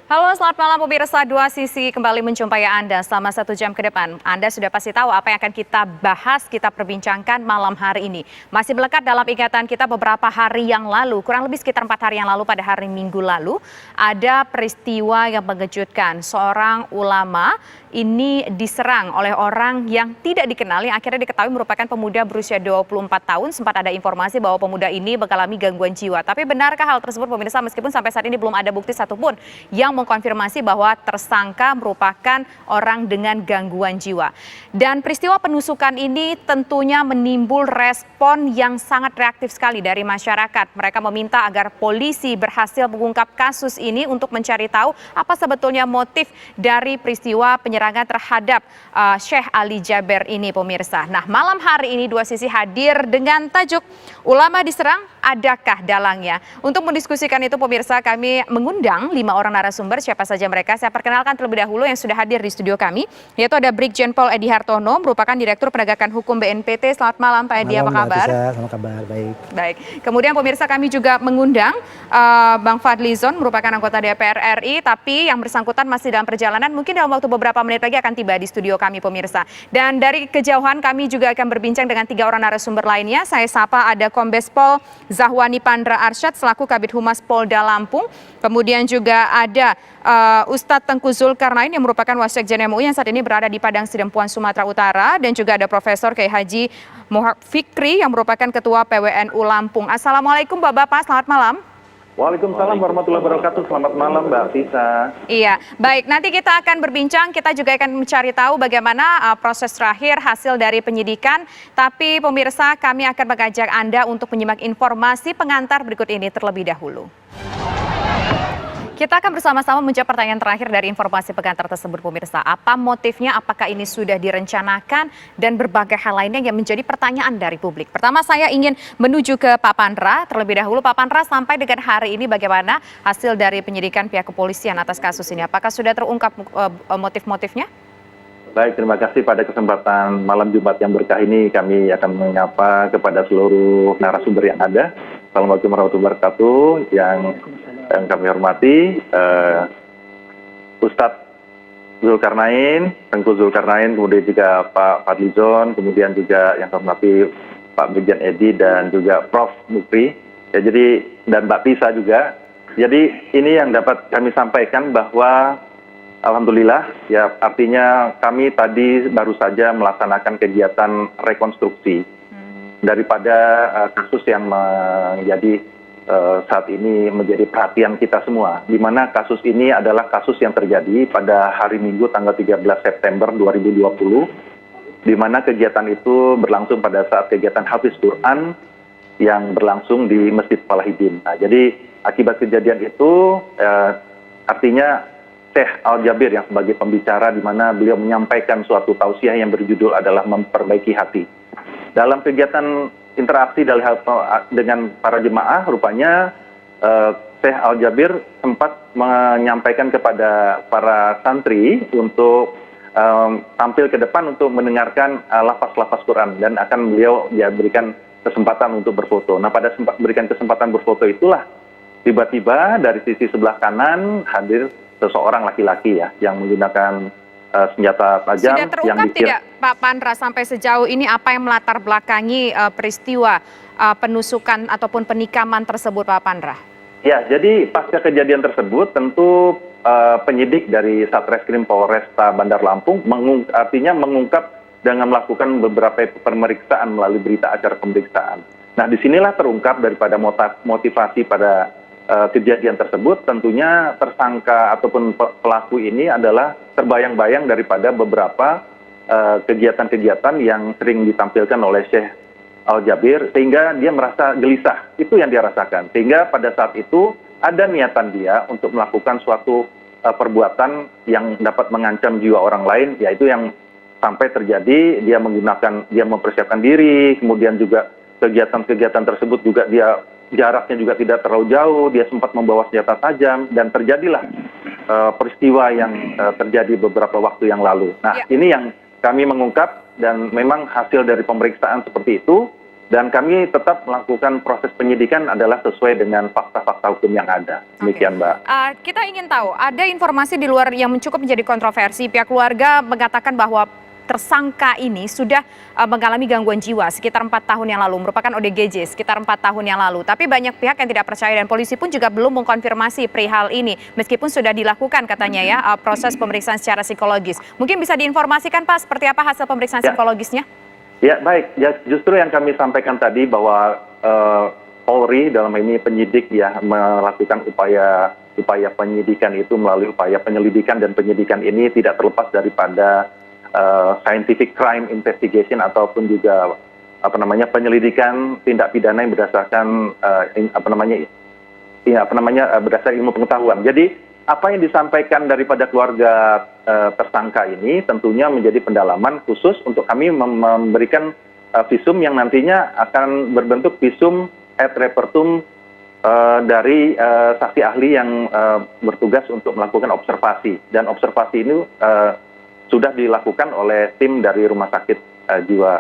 Halo, selamat malam pemirsa. Dua Sisi kembali menjumpai Anda selama 1 jam ke depan. Anda sudah pasti tahu apa yang akan kita bahas, kita perbincangkan malam hari ini. Masih melekat dalam ingatan kita beberapa hari yang lalu, kurang lebih sekitar 4 hari yang lalu pada hari Minggu lalu, ada peristiwa yang mengejutkan. Seorang ulama ini diserang oleh orang yang tidak dikenal, yang akhirnya diketahui merupakan pemuda berusia 24 tahun. Sempat ada informasi bahwa pemuda ini mengalami gangguan jiwa. Tapi benarkah hal tersebut pemirsa, meskipun sampai saat ini belum ada bukti satupun yang mengkonfirmasi bahwa tersangka merupakan orang dengan gangguan jiwa. Dan peristiwa penusukan ini tentunya menimbul respon yang sangat reaktif sekali dari masyarakat. Mereka meminta agar polisi berhasil mengungkap kasus ini untuk mencari tahu apa sebetulnya motif dari peristiwa penyerangan terhadap Syekh Ali Jaber ini pemirsa. Nah, malam hari ini Dua Sisi hadir dengan tajuk Ulama Diserang, Adakah Dalangnya? Untuk mendiskusikan itu pemirsa, kami mengundang 5 orang narasumber. Siapa saja mereka? Saya perkenalkan terlebih dahulu yang sudah hadir di studio kami, yaitu ada Brigjen Pol Edi Hartono, merupakan Direktur Penegakan Hukum BNPT. Selamat malam Pak Edi, apa kabar? Selamat kabar, baik. Baik. Kemudian pemirsa, kami juga mengundang Bang Fadlizon, merupakan anggota DPR RI, tapi yang bersangkutan masih dalam perjalanan. Mungkin dalam waktu beberapa menit lagi akan tiba di studio kami pemirsa. Dan dari kejauhan kami juga akan berbincang dengan 3 orang narasumber lainnya. Saya sapa ada Kombes Pol Zahwani Pandra Arsyad selaku Kabid Humas Polda Lampung. Kemudian juga ada Ustadz Tengku Zulkarnain yang merupakan Wasekjen MUI yang saat ini berada di Padang Sidempuan, Sumatera Utara. Dan juga ada Profesor Kiai Haji Muhammad Fikri yang merupakan Ketua PWNU Lampung. Assalamualaikum Bapak-Bapak, selamat malam. Waalaikumsalam warahmatullahi wabarakatuh. Selamat malam Mbak Tisa. Iya, baik. Nanti kita akan berbincang, kita juga akan mencari tahu bagaimana proses terakhir hasil dari penyidikan. Tapi pemirsa, kami akan mengajak Anda untuk menyimak informasi pengantar berikut ini terlebih dahulu. Kita akan bersama-sama menjawab pertanyaan terakhir dari informasi pengantar tersebut pemirsa. Apa motifnya, apakah ini sudah direncanakan, dan berbagai hal lainnya yang menjadi pertanyaan dari publik. Pertama saya ingin menuju ke Pak Pandra terlebih dahulu. Pak Pandra, sampai dengan hari ini bagaimana hasil dari penyidikan pihak kepolisian atas kasus ini? Apakah sudah terungkap motif-motifnya? Baik, terima kasih pada kesempatan malam Jumat yang berkah ini. Kami akan menyapa kepada seluruh narasumber yang ada. Assalamualaikum warahmatullahi wabarakatuh. Yang kami hormati Ustadz Zulkarnain, Tengku Zulkarnain, kemudian juga Pak Fadlizon, kemudian juga yang kami hormati Pak Brigjen Edi dan juga Prof Mukri, ya, jadi dan Mbak Tisa juga. Jadi ini yang dapat kami sampaikan bahwa alhamdulillah ya, artinya kami tadi baru saja melaksanakan kegiatan rekonstruksi daripada kasus yang menjadi saat ini menjadi perhatian kita semua, di mana kasus ini adalah kasus yang terjadi pada hari Minggu tanggal 13 September 2020, di mana kegiatan itu berlangsung pada saat kegiatan Hafiz Quran yang berlangsung di Masjid Falahidin. Nah, jadi akibat kejadian itu artinya Syekh Al-Jabir yang sebagai pembicara, di mana beliau menyampaikan suatu tausiah yang berjudul adalah memperbaiki hati. Dalam kegiatan interaksi dengan para jemaah, rupanya Syekh Al-Jabir sempat menyampaikan kepada para santri untuk tampil ke depan untuk mendengarkan lafaz-lafaz Quran, dan akan beliau berikan kesempatan untuk berfoto. Nah, pada berikan kesempatan berfoto itulah tiba-tiba dari sisi sebelah kanan hadir seseorang laki-laki ya, yang menggunakan senjata tajam. Sudah terungkap tidak Pak Pandra sampai sejauh ini apa yang melatar belakangi peristiwa penusukan ataupun penikaman tersebut Pak Pandra? Ya, jadi pasca kejadian tersebut tentu penyidik dari Satreskrim Polresta Bandar Lampung artinya mengungkap dengan melakukan beberapa pemeriksaan melalui berita acara pemeriksaan. Nah, disinilah terungkap daripada motivasi pada kejadian tersebut. Tentunya tersangka ataupun pelaku ini adalah terbayang-bayang daripada beberapa kegiatan-kegiatan yang sering ditampilkan oleh Syekh Al-Jabir, sehingga dia merasa gelisah. Itu yang dia rasakan, sehingga pada saat itu ada niatan dia untuk melakukan suatu perbuatan yang dapat mengancam jiwa orang lain, yaitu yang sampai terjadi dia mempersiapkan diri, kemudian juga kegiatan-kegiatan tersebut juga dia jaraknya juga tidak terlalu jauh, dia sempat membawa senjata tajam, dan terjadilah peristiwa yang terjadi beberapa waktu yang lalu. Nah, ini yang kami mengungkap, dan memang hasil dari pemeriksaan seperti itu, Dan kami tetap melakukan proses penyidikan adalah sesuai dengan fakta-fakta hukum yang ada. Demikian, Mbak. Kita ingin tahu, ada informasi di luar yang cukup menjadi kontroversi. Pihak keluarga mengatakan bahwa tersangka ini sudah mengalami gangguan jiwa sekitar 4 tahun yang lalu, merupakan ODGJ sekitar 4 tahun yang lalu. Tapi banyak pihak yang tidak percaya dan polisi pun juga belum mengkonfirmasi perihal ini. Meskipun sudah dilakukan katanya ya proses pemeriksaan secara psikologis. Mungkin bisa diinformasikan Pak seperti apa hasil pemeriksaan psikologisnya? Ya baik, ya justru yang kami sampaikan tadi bahwa Polri dalam ini penyidik ya melakukan upaya penyidikan itu melalui upaya penyelidikan, dan penyidikan ini tidak terlepas daripada scientific crime investigation ataupun juga penyelidikan tindak pidana yang berdasarkan berdasarkan ilmu pengetahuan. Jadi apa yang disampaikan daripada keluarga tersangka ini tentunya menjadi pendalaman khusus untuk kami memberikan visum yang nantinya akan berbentuk visum et repertum dari saksi ahli yang bertugas untuk melakukan observasi. Dan observasi ini sudah dilakukan oleh tim dari Rumah Sakit Jiwa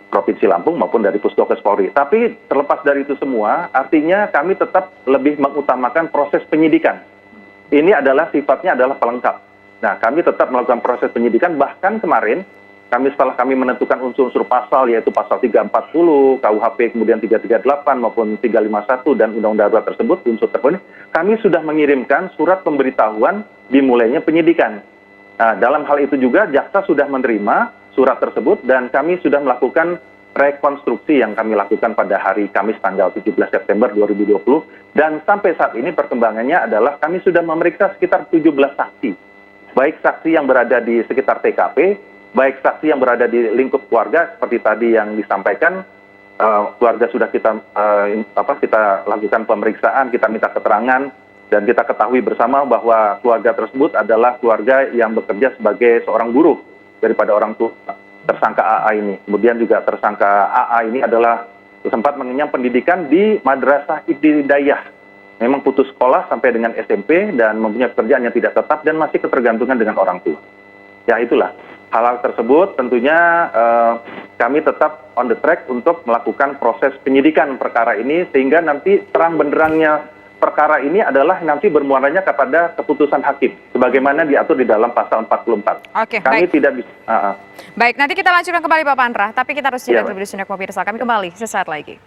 Provinsi Lampung maupun dari Puskesmas Polri. Tapi terlepas dari itu semua, artinya kami tetap lebih mengutamakan proses penyidikan. Ini adalah sifatnya adalah pelengkap. Nah, kami tetap melakukan proses penyidikan, bahkan kemarin setelah kami menentukan unsur-unsur pasal, yaitu pasal 340, KUHP, kemudian 338 maupun 351 dan Undang-Undang Darurat tersebut, unsur terpenuhi, kami sudah mengirimkan surat pemberitahuan dimulainya penyidikan. Nah, dalam hal itu juga jaksa sudah menerima surat tersebut dan kami sudah melakukan rekonstruksi yang kami lakukan pada hari Kamis tanggal 17 September 2020, dan sampai saat ini perkembangannya adalah kami sudah memeriksa sekitar 17 saksi, baik saksi yang berada di sekitar TKP, baik saksi yang berada di lingkup keluarga seperti tadi yang disampaikan. Keluarga sudah kita lakukan pemeriksaan, kita minta keterangan, dan kita ketahui bersama bahwa keluarga tersebut adalah keluarga yang bekerja sebagai seorang buruh daripada orang tua tersangka AA ini. Kemudian juga tersangka AA ini adalah sempat mengenyam pendidikan di Madrasah Ibtidaiyah. Memang putus sekolah sampai dengan SMP dan mempunyai pekerjaan yang tidak tetap dan masih ketergantungan dengan orang tua. Ya itulah, hal-hal tersebut tentunya kami tetap on the track untuk melakukan proses penyidikan perkara ini sehingga nanti terang benderangnya perkara ini adalah nanti bermuaranya kepada keputusan hakim sebagaimana diatur di dalam pasal 44. Oke, kami baik. Tidak bisa. Baik, nanti kita lanjutkan kembali Pak Pandra, tapi kita harus jeda terlebih dahulu pemirsa. Kami kembali sesaat lagi.